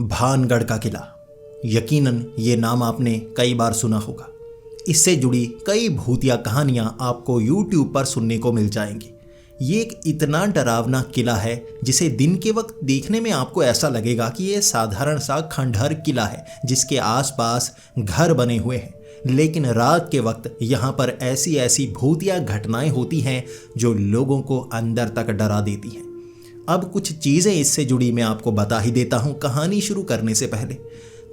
भानगढ़ का किला। यकीनन ये नाम आपने कई बार सुना होगा। इससे जुड़ी कई भूतिया कहानियां आपको YouTube पर सुनने को मिल जाएंगी। ये एक इतना डरावना किला है जिसे दिन के वक्त देखने में आपको ऐसा लगेगा कि ये साधारण सा खंडहर किला है जिसके आसपास घर बने हुए हैं, लेकिन रात के वक्त यहाँ पर ऐसी ऐसी भूतिया घटनाएं होती हैं जो लोगों को अंदर तक डरा देती हैं। अब कुछ चीज़ें इससे जुड़ी मैं आपको बता ही देता हूँ कहानी शुरू करने से पहले।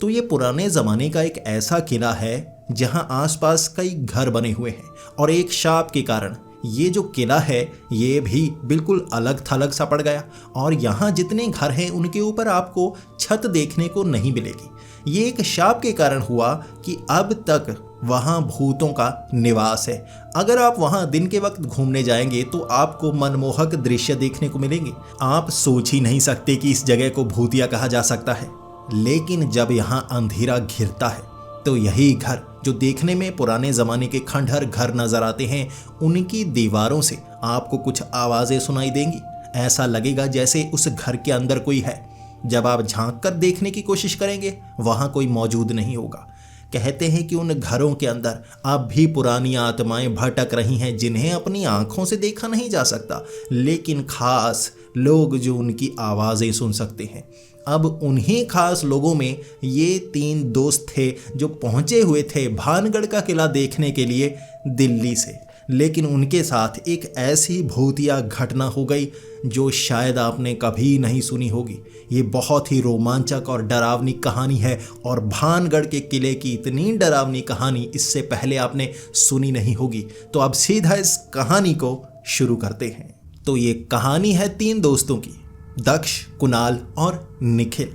तो ये पुराने ज़माने का एक ऐसा किला है जहाँ आसपास कई घर बने हुए हैं और एक शाप के कारण ये जो किला है ये भी बिल्कुल अलग थलग सा पड़ गया और यहाँ जितने घर हैं उनके ऊपर आपको छत देखने को नहीं मिलेगी। ये एक शाप के कारण हुआ कि अब तक वहाँ भूतों का निवास है। अगर आप वहाँ दिन के वक्त घूमने जाएंगे तो आपको मनमोहक दृश्य देखने को मिलेंगे। आप सोच ही नहीं सकते कि इस जगह को भूतिया कहा जा सकता है। लेकिन जब यहाँ अंधेरा घिरता है तो यही घर जो देखने में पुराने ज़माने के खंडहर घर नज़र आते हैं, उनकी दीवारों से आपको कुछ आवाज़ें सुनाई देंगी। ऐसा लगेगा जैसे उस घर के अंदर कोई है। जब आप झांक कर देखने की कोशिश करेंगे वहाँ कोई मौजूद नहीं होगा। कहते हैं कि उन घरों के अंदर अब भी पुरानी आत्माएं भटक रही हैं जिन्हें अपनी आंखों से देखा नहीं जा सकता, लेकिन खास लोग जो उनकी आवाज़ें सुन सकते हैं। अब उन्हीं खास लोगों में ये 3 दोस्त थे जो पहुँचे हुए थे भानगढ़ का किला देखने के लिए दिल्ली से। लेकिन उनके साथ एक ऐसी भूतिया घटना हो गई जो शायद आपने कभी नहीं सुनी होगी। ये बहुत ही रोमांचक और डरावनी कहानी है और भानगढ़ के किले की इतनी डरावनी कहानी इससे पहले आपने सुनी नहीं होगी। तो अब सीधा इस कहानी को शुरू करते हैं। तो ये कहानी है 3 दोस्तों की, दक्ष, कुणाल और निखिल।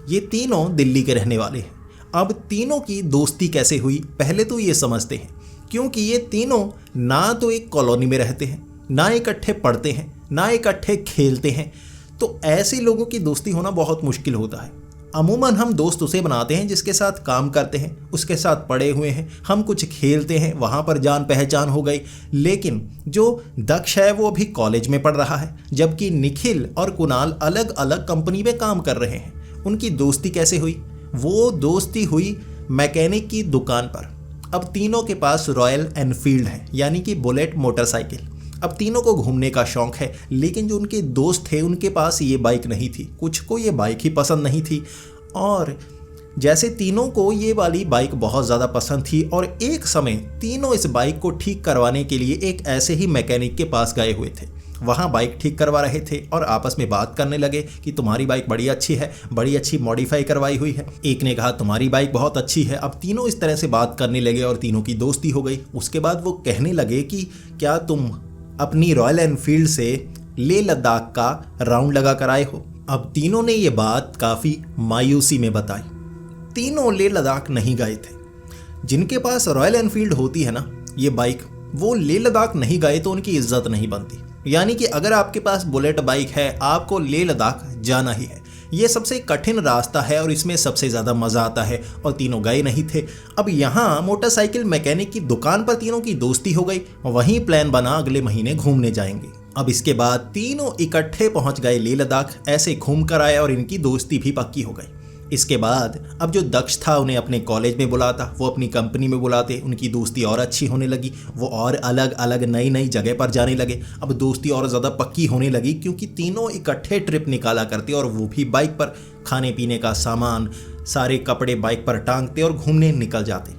ये तीनों दिल्ली के रहने वाले हैं। अब तीनों की दोस्ती कैसे हुई पहले तो ये समझते हैं, क्योंकि ये तीनों ना तो एक कॉलोनी में रहते हैं, ना इकट्ठे पढ़ते हैं, ना इकट्ठे खेलते हैं। तो ऐसे लोगों की दोस्ती होना बहुत मुश्किल होता है। अमूमन हम दोस्त उसे बनाते हैं जिसके साथ काम करते हैं, उसके साथ पढ़े हुए हैं, हम कुछ खेलते हैं, वहाँ पर जान पहचान हो गई। लेकिन जो दक्ष है वो अभी कॉलेज में पढ़ रहा है, जबकि निखिल और कुणाल अलग अलग कंपनी में काम कर रहे हैं। उनकी दोस्ती कैसे हुई? वो दोस्ती हुई मैकेनिक की दुकान पर। अब तीनों के पास रॉयल एनफील्ड है, यानी कि बुलेट मोटरसाइकिल। अब तीनों को घूमने का शौक है, लेकिन जो उनके दोस्त थे उनके पास ये बाइक नहीं थी। कुछ को ये बाइक ही पसंद नहीं थी और जैसे तीनों को ये वाली बाइक बहुत ज़्यादा पसंद थी और एक समय तीनों इस बाइक को ठीक करवाने के लिए एक ऐसे ही मैकेनिक के पास गए हुए थे। वहाँ बाइक ठीक करवा रहे थे और आपस में बात करने लगे कि तुम्हारी बाइक बड़ी अच्छी है, बड़ी अच्छी मॉडिफाई करवाई हुई है। एक ने कहा तुम्हारी बाइक बहुत अच्छी है। अब तीनों इस तरह से बात करने लगे और तीनों की दोस्ती हो गई। उसके बाद वो कहने लगे कि क्या तुम अपनी रॉयल एनफील्ड से लेह लद्दाख का राउंड लगा कर आए हो? अब तीनों ने ये बात काफ़ी मायूसी में बताई। तीनों लेह लद्दाख नहीं गए थे। जिनके पास रॉयल एनफील्ड होती है ना ये बाइक, वो लेह लद्दाख नहीं गए तो उनकी इज्जत नहीं बनती। यानी कि अगर आपके पास बुलेट बाइक है, आपको लेह लद्दाख जाना ही है। ये सबसे कठिन रास्ता है और इसमें सबसे ज़्यादा मज़ा आता है और तीनों गए नहीं थे। अब यहाँ मोटरसाइकिल मैकेनिक की दुकान पर तीनों की दोस्ती हो गई। वहीं प्लान बना अगले महीने घूमने जाएंगे। अब इसके बाद तीनों इकट्ठे पहुँच गए लेह लद्दाख। ऐसे घूम कर आए और इनकी दोस्ती भी पक्की हो गई। इसके बाद अब जो दक्ष था उन्हें अपने कॉलेज में बुलाता, वो अपनी कंपनी में बुलाते। उनकी दोस्ती और अच्छी होने लगी। वो और अलग अलग नई नई जगह पर जाने लगे। अब दोस्ती और ज़्यादा पक्की होने लगी क्योंकि तीनों इकट्ठे ट्रिप निकाला करते और वो भी बाइक पर। खाने पीने का सामान, सारे कपड़े बाइक पर टांगते और घूमने निकल जाते।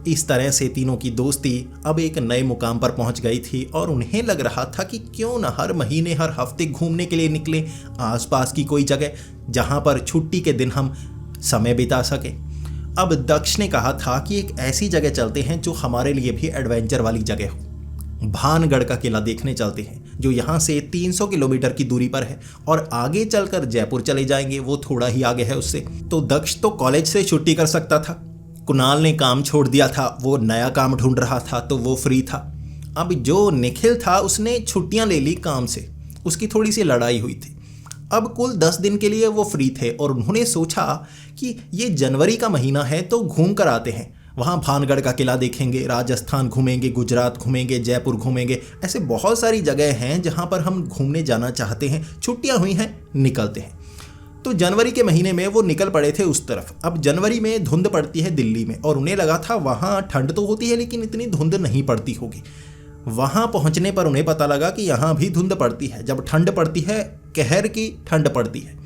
इस तरह से तीनों की दोस्ती अब एक नए मुकाम पर पहुंच गई थी और उन्हें लग रहा था कि क्यों न हर महीने हर हफ्ते घूमने के लिए निकले आसपास की कोई जगह जहां पर छुट्टी के दिन हम समय बिता सके। अब दक्ष ने कहा था कि एक ऐसी जगह चलते हैं जो हमारे लिए भी एडवेंचर वाली जगह हो। भानगढ़ का किला देखने चलते हैं जो यहाँ से 300 किलोमीटर की दूरी पर है और आगे चलकर जयपुर चले जाएंगे, वो थोड़ा ही आगे है उससे। तो दक्ष तो कॉलेज से छुट्टी कर सकता था। कुणाल ने काम छोड़ दिया था, वो नया काम ढूंढ रहा था तो वो फ्री था। अब जो निखिल था उसने छुट्टियां ले ली काम से, उसकी थोड़ी सी लड़ाई हुई थी। अब कुल 10 दिन के लिए वो फ्री थे और उन्होंने सोचा कि ये जनवरी का महीना है तो घूम कर आते हैं। वहाँ भानगढ़ का किला देखेंगे, राजस्थान घूमेंगे, गुजरात घूमेंगे, जयपुर घूमेंगे। ऐसे बहुत सारी जगह हैं जहाँ पर हम घूमने जाना चाहते हैं। छुट्टियाँ हुई हैं, निकलते हैं। तो जनवरी के महीने में वो निकल पड़े थे उस तरफ। अब जनवरी में धुंध पड़ती है दिल्ली में और उन्हें लगा था वहाँ ठंड तो होती है लेकिन इतनी धुंध नहीं पड़ती होगी। वहाँ पहुँचने पर उन्हें पता लगा कि यहाँ भी धुंध पड़ती है। जब ठंड पड़ती है, कहर की ठंड पड़ती है।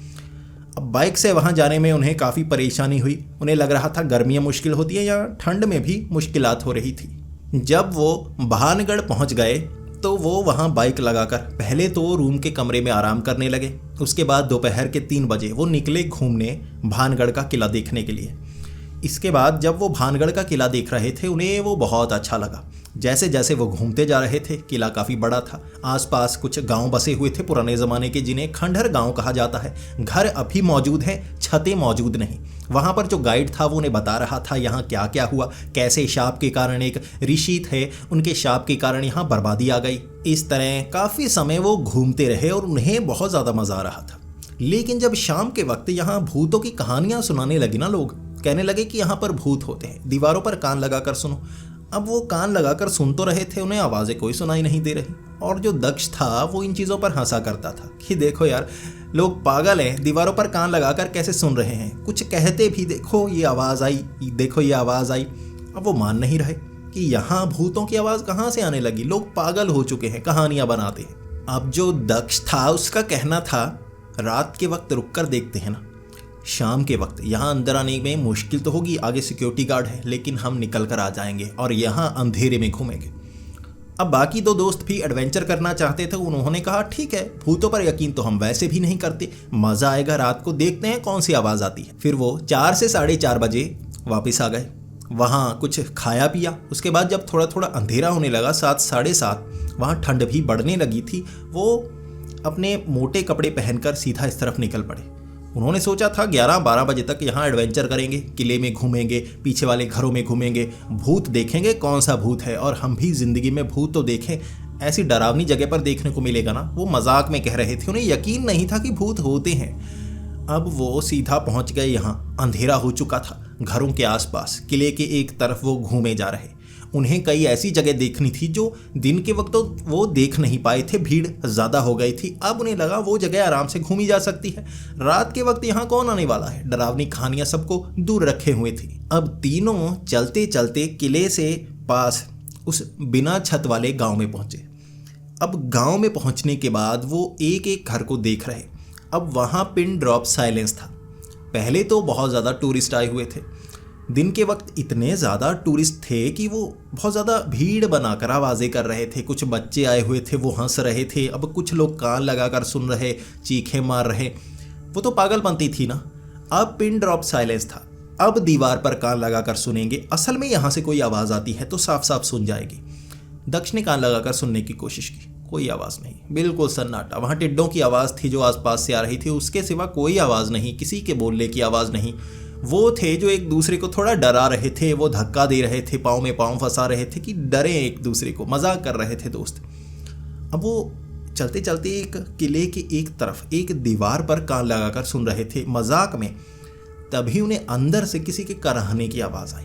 अब बाइक से वहाँ जाने में उन्हें काफ़ी परेशानी हुई। उन्हें लग रहा था गर्मियाँ मुश्किल होती है या ठंड में भी मुश्किलात हो रही थी। जब वो भानगढ़ पहुँच गए तो वो वहाँ बाइक लगाकर पहले तो रूम के कमरे में आराम करने लगे। उसके बाद दोपहर के 3 बजे वो निकले घूमने भानगढ़ का किला देखने के लिए। इसके बाद जब वो भानगढ़ का किला देख रहे थे उन्हें वो बहुत अच्छा लगा। जैसे जैसे वो घूमते जा रहे थे, किला काफ़ी बड़ा था। आसपास कुछ गांव बसे हुए थे पुराने ज़माने के, जिन्हें खंडहर गांव कहा जाता है। घर अभी मौजूद हैं, छतें मौजूद नहीं। वहाँ पर जो गाइड था वो उन्हें बता रहा था यहाँ क्या क्या हुआ, कैसे शाप के कारण एक ऋषि थे, उनके शाप के कारण यहाँ बर्बादी आ गई। इस तरह काफ़ी समय वो घूमते रहे और उन्हें बहुत ज़्यादा मज़ा आ रहा था। लेकिन जब शाम के वक्त यहाँ भूतों की कहानियाँ सुनाने लगी ना, लोग कहने लगे कि यहाँ पर भूत होते हैं, दीवारों पर कान लगाकर सुनो। अब वो कान लगाकर सुन तो रहे थे, उन्हें आवाज़ें कोई सुनाई नहीं दे रही। और जो दक्ष था वो इन चीज़ों पर हंसा करता था कि देखो यार, लोग पागल हैं, दीवारों पर कान लगाकर कैसे सुन रहे हैं, कुछ कहते भी देखो ये आवाज़ आई, देखो ये आवाज़ आई। अब वो मान नहीं रहे कि यहाँ भूतों की आवाज़ कहाँ से आने लगी, लोग पागल हो चुके हैं, कहानियाँ बनाते हैं। अब जो दक्ष था उसका कहना था रात के वक्त रुक कर देखते हैं ना, शाम के वक्त यहाँ अंदर आने में मुश्किल तो होगी, आगे सिक्योरिटी गार्ड है, लेकिन हम निकल कर आ जाएंगे और यहाँ अंधेरे में घूमेंगे। अब बाकी 2 दोस्त भी एडवेंचर करना चाहते थे। उन्होंने कहा ठीक है, भूतों पर यकीन तो हम वैसे भी नहीं करते, मज़ा आएगा, रात को देखते हैं कौन सी आवाज़ आती है। फिर वो 4 से 4:30 बजे वापस आ गए। वहाँ कुछ खाया पिया। उसके बाद जब थोड़ा थोड़ा अंधेरा होने लगा, 7 साढ़े 7, वहाँ ठंड भी बढ़ने लगी थी, वो अपने मोटे कपड़े पहनकर सीधा इस तरफ निकल पड़े। उन्होंने सोचा था 11-12 बजे तक यहाँ एडवेंचर करेंगे, किले में घूमेंगे, पीछे वाले घरों में घूमेंगे, भूत देखेंगे कौन सा भूत है, और हम भी ज़िंदगी में भूत तो देखें, ऐसी डरावनी जगह पर देखने को मिलेगा ना। वो मजाक में कह रहे थे, उन्हें यकीन नहीं था कि भूत होते हैं। अब वो सीधा पहुँच गए यहाँ। अंधेरा हो चुका था। घरों के आसपास किले के एक तरफ वो घूमे जा रहे। उन्हें कई ऐसी जगह देखनी थी जो दिन के वक्त तो वो देख नहीं पाए थे, भीड़ ज़्यादा हो गई थी। अब उन्हें लगा वो जगह आराम से घूमी जा सकती है। रात के वक्त यहाँ कौन आने वाला है, डरावनी कहानियाँ सबको दूर रखे हुए थी। अब तीनों चलते चलते किले से पास उस बिना छत वाले गांव में पहुँचे। अब गांव में पहुँचने के बाद वो एक एक घर को देख रहे। अब वहाँ पिन ड्रॉप साइलेंस था। पहले तो बहुत ज़्यादा टूरिस्ट आए हुए थे। दिन के वक्त इतने ज़्यादा टूरिस्ट थे कि वो बहुत ज़्यादा भीड़ बनाकर आवाज़ें कर रहे थे। कुछ बच्चे आए हुए थे, वो हंस रहे थे। अब कुछ लोग कान लगाकर सुन रहे, चीखें मार रहे। वो तो पागलपंती थी ना। अब पिन ड्रॉप साइलेंस था। अब दीवार पर कान लगाकर सुनेंगे, असल में यहाँ से कोई आवाज़ आती है तो साफ साफ सुन जाएगी। दक्ष ने कान लगाकर सुनने की कोशिश की, कोई आवाज़ नहीं, बिल्कुल सन्नाटा। वहाँ टिड्डों की आवाज़ थी जो आसपास से आ रही थी, उसके सिवा कोई आवाज़ नहीं, किसी के बोलने की आवाज़ नहीं। वो थे जो एक दूसरे को थोड़ा डरा रहे थे, वो धक्का दे रहे थे, पाँव में पाँव फंसा रहे थे कि डरे एक दूसरे को, मजाक कर रहे थे दोस्त। अब वो चलते चलते एक किले की एक तरफ एक दीवार पर कान लगाकर सुन रहे थे मजाक में। तभी उन्हें अंदर से किसी के कराहने की आवाज़ आई।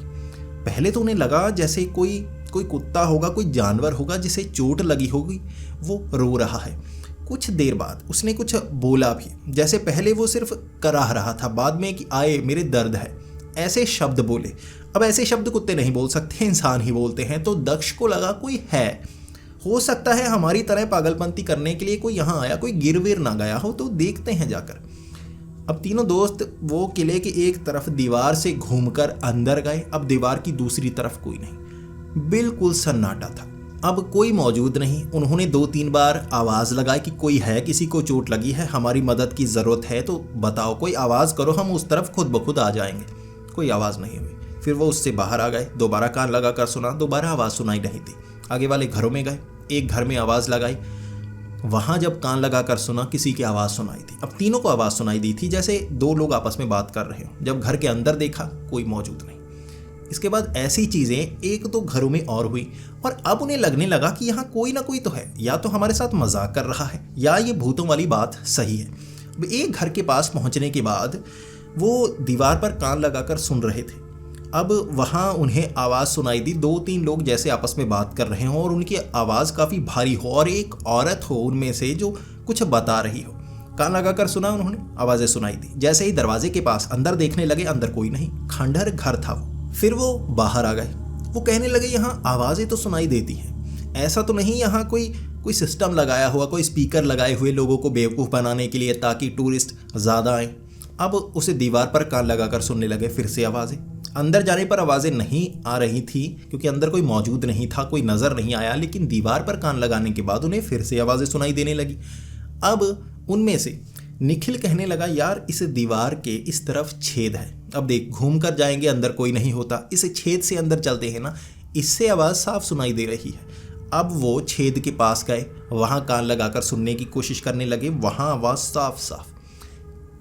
पहले तो उन्हें लगा जैसे कोई कुत्ता होगा, कोई जानवर होगा जिसे चोट लगी होगी, वो रो रहा है। कुछ देर बाद उसने कुछ बोला भी, जैसे पहले वो सिर्फ कराह रहा था, बाद में कि आए मेरे दर्द है, ऐसे शब्द बोले। अब ऐसे शब्द कुत्ते नहीं बोल सकते, इंसान ही बोलते हैं। तो दक्ष को लगा कोई है, हो सकता है हमारी तरह पागलपंती करने के लिए कोई यहाँ आया, कोई गिर विर ना गया हो, तो देखते हैं जाकर। अब तीनों दोस्त वो किले के एक तरफ दीवार से घूमकर अंदर गए। अब दीवार की दूसरी तरफ कोई नहीं, बिल्कुल सन्नाटा था। अब कोई मौजूद नहीं। उन्होंने 2-3 बार आवाज़ लगाई कि कोई है, किसी को चोट लगी है, हमारी मदद की ज़रूरत है तो बताओ, कोई आवाज़ करो, हम उस तरफ खुद ब खुद आ जाएंगे। कोई आवाज़ नहीं हुई। फिर वो उससे बाहर आ गए, दोबारा कान लगा कर सुना, दोबारा आवाज़ सुनाई नहीं दी। आगे वाले घरों में गए, एक घर में आवाज़ लगाई, वहाँ जब कान लगा कर सुना, किसी की आवाज़ सुनाई दी। अब तीनों को आवाज़ सुनाई दी थी जैसे 2 लोग आपस में बात कर रहे हो। जब घर के अंदर देखा, कोई मौजूद नहीं। इसके बाद ऐसी चीज़ें 1-2 घरों में और हुई और अब उन्हें लगने लगा कि यहाँ कोई ना कोई तो है, या तो हमारे साथ मजाक कर रहा है या ये भूतों वाली बात सही है। अब एक घर के पास पहुँचने के बाद वो दीवार पर कान लगाकर सुन रहे थे। अब वहाँ उन्हें आवाज़ सुनाई दी, 2-3 लोग जैसे आपस में बात कर रहे हों और उनकी आवाज़ काफ़ी भारी हो और एक औरत हो उनमें से जो कुछ बता रही हो। कान लगाकर सुना उन्होंने, आवाजें सुनाई दी। जैसे ही दरवाजे के पास अंदर देखने लगे, अंदर कोई नहीं, खंडहर घर था वो। फिर वो बाहर आ गए। वो कहने लगे यहाँ आवाजें तो सुनाई देती हैं, ऐसा तो नहीं यहाँ कोई सिस्टम लगाया हुआ, कोई स्पीकर लगाए हुए लोगों को बेवकूफ़ बनाने के लिए ताकि टूरिस्ट ज़्यादा आए। अब उसे दीवार पर कान लगाकर सुनने लगे। फिर से आवाज़ें, अंदर जाने पर आवाज़ें नहीं आ रही थी क्योंकि अंदर कोई मौजूद नहीं था, कोई नज़र नहीं आया, लेकिन दीवार पर कान लगाने के बाद उन्हें फिर से आवाज़ें सुनाई देने लगी। अब उनमें से निखिल कहने लगा, यार इस दीवार के इस तरफ छेद है, अब देख घूम कर जाएंगे, अंदर कोई नहीं होता, इस छेद से अंदर चलते हैं ना, इससे आवाज़ साफ सुनाई दे रही है। अब वो छेद के पास गए, वहाँ कान लगाकर सुनने की कोशिश करने लगे। वहाँ आवाज़ साफ साफ,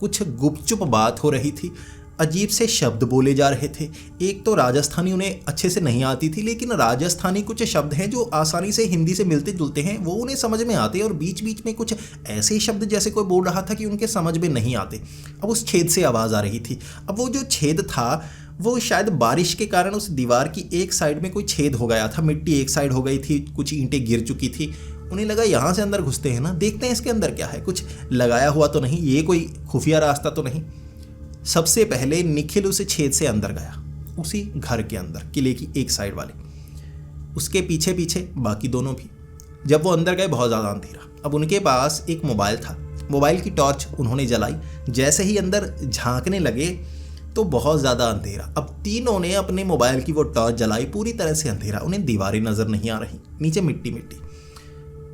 कुछ गुपचुप बात हो रही थी, अजीब से शब्द बोले जा रहे थे। एक तो राजस्थानी उन्हें अच्छे से नहीं आती थी, लेकिन राजस्थानी कुछ शब्द हैं जो आसानी से हिंदी से मिलते जुलते हैं, वो उन्हें समझ में आते, और बीच बीच में कुछ ऐसे शब्द जैसे कोई बोल रहा था कि उनके समझ में नहीं आते। अब उस छेद से आवाज़ आ रही थी। अब वो जो छेद था वो शायद बारिश के कारण उस दीवार की एक साइड में कोई छेद हो गया था, मिट्टी एक साइड हो गई थी, कुछ ईंटें गिर चुकी थी। उन्हें लगा यहाँ से अंदर घुसते हैं ना, देखते हैं इसके अंदर क्या है, कुछ लगाया हुआ तो नहीं, ये कोई खुफिया रास्ता तो नहीं। सबसे पहले निखिल उस छेद से अंदर गया, उसी घर के अंदर, किले की एक साइड वाले, उसके पीछे पीछे बाकी दोनों भी। जब वो अंदर गए बहुत ज़्यादा अंधेरा। अब उनके पास एक मोबाइल था, मोबाइल की टॉर्च उन्होंने जलाई। जैसे ही अंदर झांकने लगे तो बहुत ज़्यादा अंधेरा। अब तीनों ने अपने मोबाइल की वो टॉर्च जलाई, पूरी तरह से अंधेरा, उन्हें दीवारें नज़र नहीं आ रही, नीचे मिट्टी मिट्टी।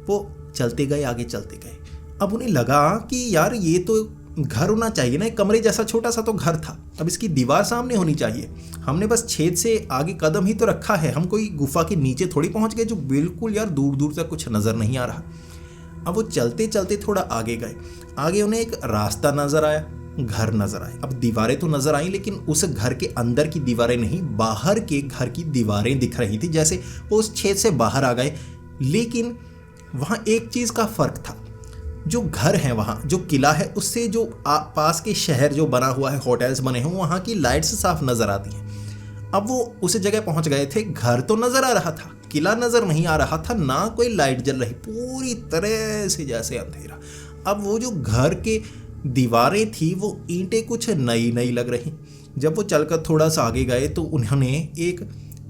वो चलते गए, आगे चलते गए। अब उन्हें लगा कि यार ये तो घर होना चाहिए ना, एक कमरे जैसा छोटा सा तो घर था, अब इसकी दीवार सामने होनी चाहिए। हमने बस छेद से आगे कदम ही तो रखा है, हम कोई गुफा के नीचे थोड़ी पहुंच गए जो बिल्कुल यार दूर दूर तक कुछ नज़र नहीं आ रहा। अब वो चलते चलते थोड़ा आगे गए, आगे उन्हें एक रास्ता नज़र आया, घर नज़र आए। अब दीवारें तो नज़र आई, लेकिन उस घर के अंदर की दीवारें नहीं, बाहर के घर की दीवारें दिख रही थी। जैसे वो उस छेद से बाहर आ गए, लेकिन वहाँ एक चीज़ का फ़र्क था, जो घर है वहाँ, जो किला है, उससे जो पास के शहर जो बना हुआ है, होटल्स बने हैं, वहाँ की लाइट्स साफ नज़र आती हैं। अब वो उस जगह पहुँच गए थे, घर तो नज़र आ रहा था, किला नज़र नहीं आ रहा था, ना कोई लाइट जल रही, पूरी तरह से जैसे अंधेरा। अब वो जो घर के दीवारें थी वो ईंटें कुछ नई नई लग रही। जब वो चलकर थोड़ा सा आगे गए तो उन्होंने एक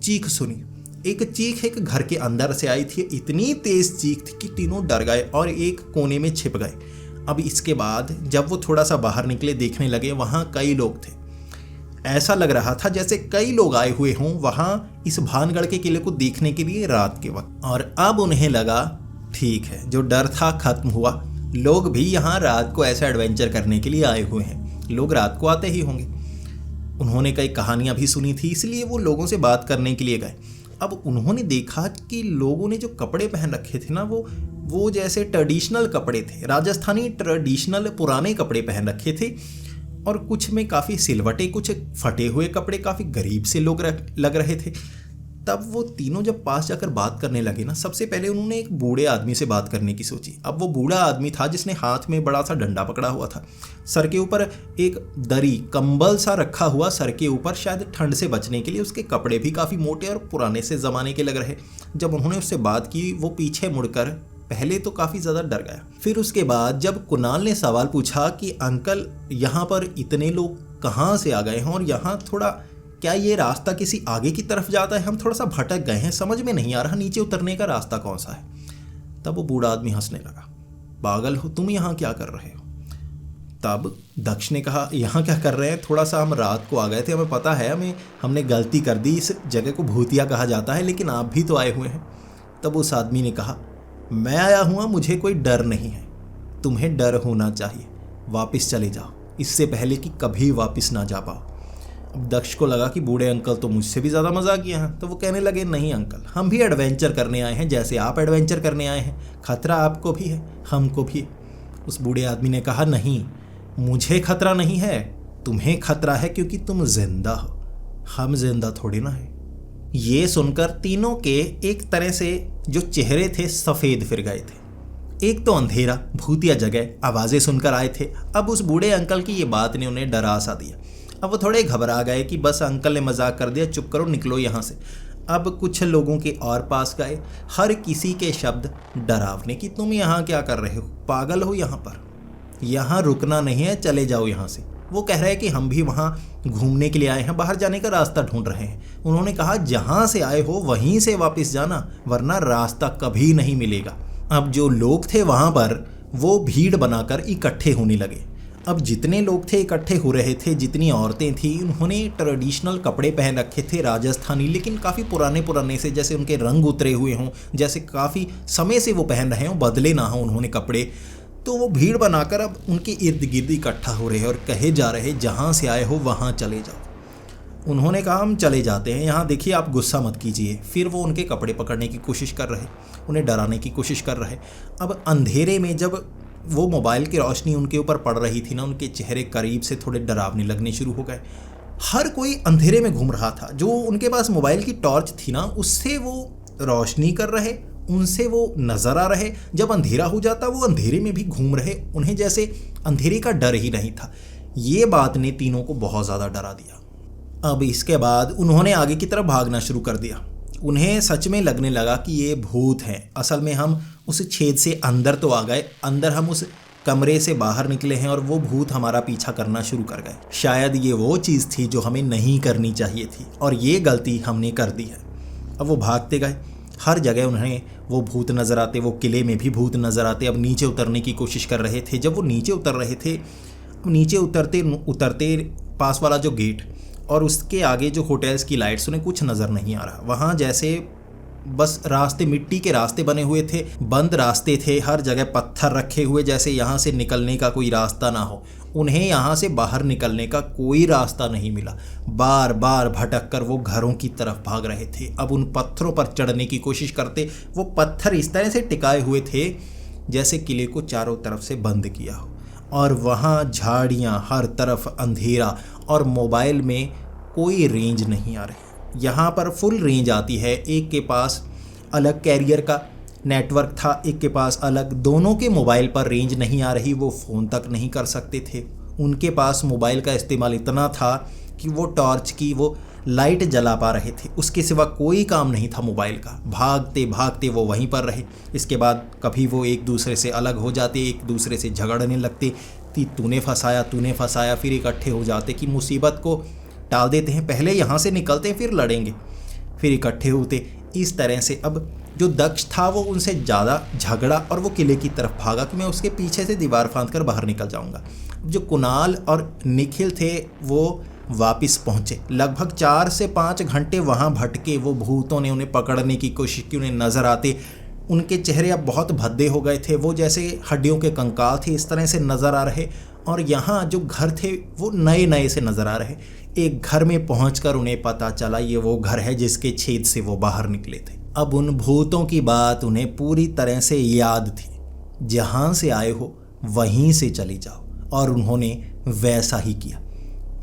चीख सुनी। एक चीख एक घर के अंदर से आई थी, इतनी तेज चीख थी कि तीनों डर गए और एक कोने में छिप गए। अब इसके बाद जब वो थोड़ा सा बाहर निकले, देखने लगे, वहाँ कई लोग थे। ऐसा लग रहा था जैसे कई लोग आए हुए हों वहाँ इस भानगढ़ के किले को देखने के लिए रात के वक्त। और अब उन्हें लगा ठीक है, जो डर था खत्म हुआ, लोग भी यहाँ रात को ऐसा एडवेंचर करने के लिए आए हुए हैं, लोग रात को आते ही होंगे। उन्होंने कई कहानियाँ भी सुनी थी, इसलिए वो लोगों से बात करने के लिए गए। अब उन्होंने देखा कि लोगों ने जो कपड़े पहन रखे थे ना, वो जैसे ट्रेडिशनल कपड़े थे, राजस्थानी ट्रेडिशनल पुराने कपड़े पहन रखे थे, और कुछ में काफ़ी सिलवटे, कुछ फटे हुए कपड़े, काफ़ी गरीब से लोग लग रहे थे। तब वो तीनों जब पास जाकर बात करने लगे ना, सबसे पहले उन्होंने एक बूढ़े आदमी से बात करने की सोची। अब वो बूढ़ा आदमी था जिसने हाथ में बड़ा सा डंडा पकड़ा हुआ था, सर के ऊपर एक दरी, कंबल सा रखा हुआ सर के ऊपर, शायद ठंड से बचने के लिए। उसके कपड़े भी काफ़ी मोटे और पुराने से ज़माने के लग रहे। जब उन्होंने उससे बात की, वो पीछे मुड़कर पहले तो काफ़ी ज़्यादा डर गया। फिर उसके बाद जब कुणाल ने सवाल पूछा कि अंकल यहाँ पर इतने लोग कहाँ से आ गए हैं, और यहाँ थोड़ा क्या ये रास्ता किसी आगे की तरफ जाता है, हम थोड़ा सा भटक गए हैं, समझ में नहीं आ रहा नीचे उतरने का रास्ता कौन सा है। तब वो बूढ़ा आदमी हंसने लगा, पागल हो तुम, यहाँ क्या कर रहे हो। तब दक्ष ने कहा, यहाँ क्या कर रहे हैं, थोड़ा सा हम रात को आ गए थे, हमें पता है, हमने गलती कर दी, इस जगह को भूतिया कहा जाता है, लेकिन आप भी तो आए हुए हैं। तब उस आदमी ने कहा, मैं आया हुआ, मुझे कोई डर नहीं है, तुम्हें डर होना चाहिए, वापस चले जाओ, इससे पहले कि कभी वापस ना जा पाओ। अब दक्ष को लगा कि बूढ़े अंकल तो मुझसे भी ज़्यादा मजाकिया हैं, तो वो कहने लगे, नहीं अंकल, हम भी एडवेंचर करने आए हैं, जैसे आप एडवेंचर करने आए हैं, खतरा आपको भी है, हमको भी है। उस बूढ़े आदमी ने कहा, नहीं, मुझे खतरा नहीं है, तुम्हें खतरा है, क्योंकि तुम जिंदा हो, हम जिंदा थोड़ी ना है। ये सुनकर तीनों के एक तरह से जो चेहरे थे सफ़ेद फिर गए थे। एक तो अंधेरा, भूतिया जगह, आवाज़ें सुनकर आए थे। अब उस बूढ़े अंकल की ये बात ने उन्हें डरा सा दिया। अब वो थोड़े घबरा गए कि बस अंकल ने मजाक कर दिया, चुप करो, निकलो यहाँ से। अब कुछ लोगों के और पास गए, हर किसी के शब्द डरावने कि तुम यहाँ क्या कर रहे हो, पागल हो यहाँ पर, यहाँ रुकना नहीं है, चले जाओ यहाँ से। वो कह रहे हैं कि हम भी वहाँ घूमने के लिए आए हैं, बाहर जाने का रास्ता ढूंढ रहे हैं। उन्होंने कहा जहाँ से आए हो वहीं से वापस जाना, वरना रास्ता कभी नहीं मिलेगा। अब जो लोग थे वहाँ पर वो भीड़ बनाकर इकट्ठे होने लगे। अब जितने लोग थे इकट्ठे हो रहे थे, जितनी औरतें थी, उन्होंने ट्रेडिशनल कपड़े पहन रखे थे राजस्थानी, लेकिन काफ़ी पुराने से, जैसे उनके रंग उतरे हुए हों, जैसे काफ़ी समय से वो पहन रहे हों, बदले ना हों उन्होंने कपड़े। तो वो भीड़ बनाकर अब उनके इर्द गिर्द इकट्ठा हो रहे हैं और कहे जा रहे जहाँ से आए हो वहाँ चले जाओ। उन्होंने कहा हम चले जाते हैं, यहाँ देखिए आप गुस्सा मत कीजिए। फिर वो उनके कपड़े पकड़ने की कोशिश कर रहे, उन्हें डराने की कोशिश कर रहे। अब अंधेरे में जब वो मोबाइल की रोशनी उनके ऊपर पड़ रही थी ना, उनके चेहरे करीब से थोड़े डरावने लगने शुरू हो गए। हर कोई अंधेरे में घूम रहा था। जो उनके पास मोबाइल की टॉर्च थी ना, उससे वो रोशनी कर रहे, उनसे वो नज़र आ रहे। जब अंधेरा हो जाता वो अंधेरे में भी घूम रहे, उन्हें जैसे अंधेरे का डर ही नहीं था। ये बात ने तीनों को बहुत ज़्यादा डरा दिया। अब इसके बाद उन्होंने आगे की तरफ भागना शुरू कर दिया। उन्हें सच में लगने लगा कि ये भूत हैं। असल में हम उस छेद से अंदर तो आ गए, अंदर हम उस कमरे से बाहर निकले हैं और वो भूत हमारा पीछा करना शुरू कर गए। शायद ये वो चीज़ थी जो हमें नहीं करनी चाहिए थी और ये गलती हमने कर दी है। अब वो भागते गए, हर जगह उन्हें वो भूत नज़र आते। वो किले में भी भूत नज़र आते। अब नीचे उतरने की कोशिश कर रहे थे। जब वो नीचे उतर रहे थे, नीचे उतरते उतरते पास वाला जो गेट और उसके आगे जो होटल्स की लाइट्स, उन्हें कुछ नज़र नहीं आ रहा। वहाँ जैसे बस रास्ते मिट्टी के रास्ते बने हुए थे, बंद रास्ते थे, हर जगह पत्थर रखे हुए, जैसे यहाँ से निकलने का कोई रास्ता ना हो। उन्हें यहाँ से बाहर निकलने का कोई रास्ता नहीं मिला। बार बार भटक कर वो घरों की तरफ भाग रहे थे। अब उन पत्थरों पर चढ़ने की कोशिश करते, वो पत्थर इस तरह से टिकाए हुए थे जैसे किले को चारों तरफ से बंद किया हो। और वहाँ झाड़ियाँ, हर तरफ अंधेरा और मोबाइल में कोई रेंज नहीं आ रही। यहाँ पर फुल रेंज आती है। एक के पास अलग कैरियर का नेटवर्क था, एक के पास अलग। दोनों के मोबाइल पर रेंज नहीं आ रही, वो फ़ोन तक नहीं कर सकते थे। उनके पास मोबाइल का इस्तेमाल इतना था कि वो टॉर्च की वो लाइट जला पा रहे थे, उसके सिवा कोई काम नहीं था मोबाइल का। भागते भागते वो वहीं पर रहे। इसके बाद कभी वो एक दूसरे से अलग हो जाते, एक दूसरे से झगड़ने लगते, तूने फंसाया। फिर इकट्ठे हो जाते कि मुसीबत को टाल देते हैं, पहले यहाँ से निकलते हैं फिर लड़ेंगे। फिर इकट्ठे होते। इस तरह से अब जो दक्ष था वो उनसे ज़्यादा झगड़ा और वो किले की तरफ भागा कि मैं उसके पीछे से दीवार फांद कर बाहर निकल जाऊंगा। जो कुणाल और निखिल थे वो वापस पहुँचे। लगभग 4 से 5 घंटे वहाँ भटके। वो भूतों ने उन्हें पकड़ने की कोशिश की, उन्हें नज़र आते। उनके चेहरे अब बहुत भद्दे हो गए थे, वो जैसे हड्डियों के कंकाल थे, इस तरह से नज़र आ रहे। और यहाँ जो घर थे वो नए से नज़र आ रहे। एक घर में पहुंचकर उन्हें पता चला ये वो घर है जिसके छेद से वो बाहर निकले थे। अब उन भूतों की बात उन्हें पूरी तरह से याद थी। जहाँ से आए हो वहीं से चले जाओ, और उन्होंने वैसा ही किया।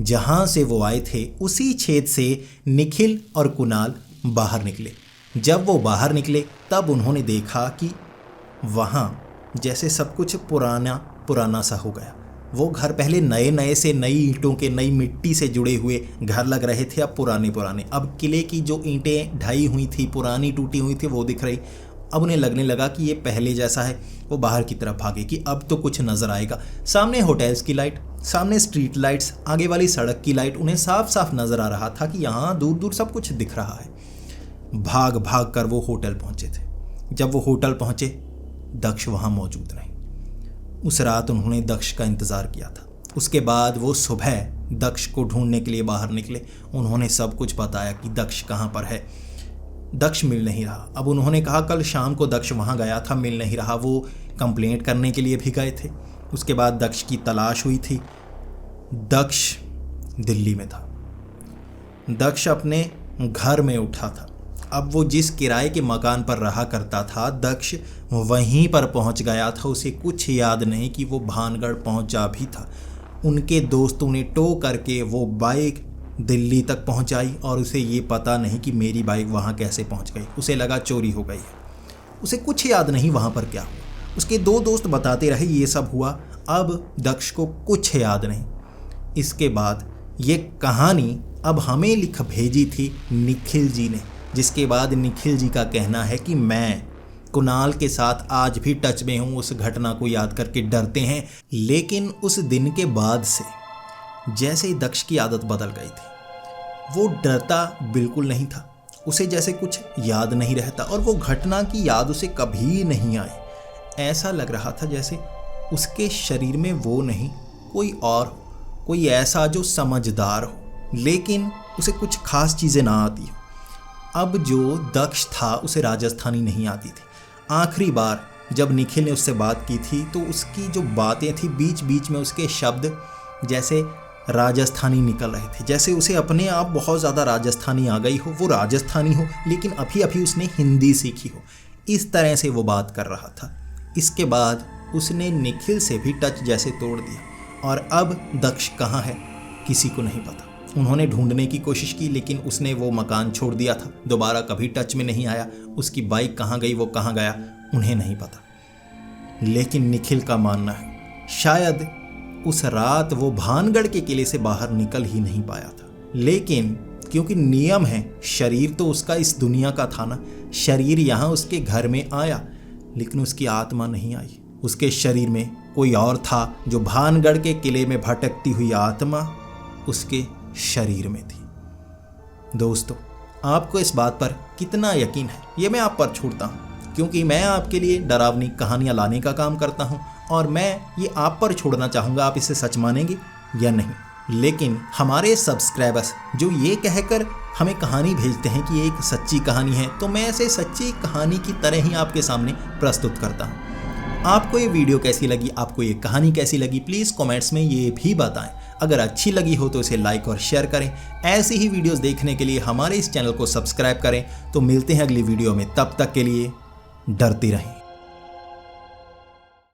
जहाँ से वो आए थे उसी छेद से निखिल और कुणाल बाहर निकले। जब वो बाहर निकले तब उन्होंने देखा कि वहाँ जैसे सब कुछ पुराना सा हो गया। वो घर पहले नए से, नई ईंटों के, नई मिट्टी से जुड़े हुए घर लग रहे थे, अब पुराने। अब किले की जो ईंटें ढाई हुई थी, पुरानी टूटी हुई थी, वो दिख रही। अब उन्हें लगने लगा कि ये पहले जैसा है। वो बाहर की तरफ भागे कि अब तो कुछ नज़र आएगा। सामने होटल्स की लाइट, सामने स्ट्रीट लाइट्स, आगे वाली सड़क की लाइट, उन्हें साफ साफ नज़र आ रहा था कि यहाँ दूर दूर सब कुछ दिख रहा है। भाग भाग कर वो होटल पहुँचे थे। जब वो होटल पहुँचे, दक्ष वहाँ मौजूद नहीं। उस रात उन्होंने दक्ष का इंतज़ार किया था। उसके बाद वो सुबह दक्ष को ढूंढने के लिए बाहर निकले। उन्होंने सब कुछ बताया कि दक्ष कहाँ पर है। दक्ष मिल नहीं रहा। अब उन्होंने कहा कल शाम को दक्ष वहाँ गया था, मिल नहीं रहा। वो कंप्लेंट करने के लिए भी गए थे। उसके बाद दक्ष की तलाश हुई थी। दक्ष दिल्ली में था। दक्ष अपने घर में उठा था। अब वो जिस किराए के मकान पर रहा करता था, दक्ष वहीं पर पहुंच गया था। उसे कुछ याद नहीं कि वो भानगढ़ पहुंचा भी था। उनके दोस्तों ने टो करके वो बाइक दिल्ली तक पहुंचाई और उसे ये पता नहीं कि मेरी बाइक वहां कैसे पहुंच गई। उसे लगा चोरी हो गई है। उसे कुछ याद नहीं वहां पर क्या हुआ। उसके 2 दोस्त बताते रहे ये सब हुआ। अब दक्ष को कुछ याद नहीं। इसके बाद ये कहानी अब हमें लिख भेजी थी निखिल जी ने, जिसके बाद निखिल जी का कहना है कि मैं कुणाल के साथ आज भी टच में हूँ, उस घटना को याद करके डरते हैं। लेकिन उस दिन के बाद से जैसे ही दक्ष की आदत बदल गई थी, वो डरता बिल्कुल नहीं था, उसे जैसे कुछ याद नहीं रहता और वो घटना की याद उसे कभी नहीं आई। ऐसा लग रहा था जैसे उसके शरीर में वो नहीं कोई और हो, कोई ऐसा जो समझदार हो, लेकिन उसे कुछ खास चीज़ें ना आती हो। अब जो दक्ष था उसे राजस्थानी नहीं आती थी। आखिरी बार जब निखिल ने उससे बात की थी तो उसकी जो बातें थी, बीच बीच में उसके शब्द जैसे राजस्थानी निकल रहे थे, जैसे उसे अपने आप बहुत ज़्यादा राजस्थानी आ गई हो, वो राजस्थानी हो लेकिन अभी अभी उसने हिंदी सीखी हो। इस तरह से वो बात कर रहा था। इसके बाद उसने निखिल से भी टच जैसे तोड़ दिया और अब दक्ष कहाँ है किसी को नहीं पता। उन्होंने ढूंढने की कोशिश की लेकिन उसने वो मकान छोड़ दिया था, दोबारा कभी टच में नहीं आया। उसकी बाइक कहाँ गई, वो कहाँ गया, उन्हें नहीं पता। लेकिन निखिल का मानना है शायद उस रात वो भानगढ़ के किले से बाहर निकल ही नहीं पाया था। लेकिन क्योंकि नियम है, शरीर तो उसका इस दुनिया का था ना, शरीर यहाँ उसके घर में आया लेकिन उसकी आत्मा नहीं आई। उसके शरीर में कोई और था, जो भानगढ़ के किले में भटकती हुई आत्मा उसके शरीर में थी। दोस्तों, आपको इस बात पर कितना यकीन है ये मैं आप पर छोड़ता हूँ, क्योंकि मैं आपके लिए डरावनी कहानियाँ लाने का काम करता हूँ और मैं ये आप पर छोड़ना चाहूँगा, आप इसे सच मानेंगे या नहीं। लेकिन हमारे सब्सक्राइबर्स जो ये कहकर हमें कहानी भेजते हैं कि एक सच्ची कहानी है, तो मैं इसे सच्ची कहानी की तरह ही आपके सामने प्रस्तुत करता हूँ। आपको ये वीडियो कैसी लगी, आपको ये कहानी कैसी लगी, प्लीज़ कमेंट्स में ये भी बताएं। अगर अच्छी लगी हो तो इसे लाइक और शेयर करें। ऐसी ही वीडियोस देखने के लिए हमारे इस चैनल को सब्सक्राइब करें। तो मिलते हैं अगली वीडियो में, तब तक के लिए डरते रहें।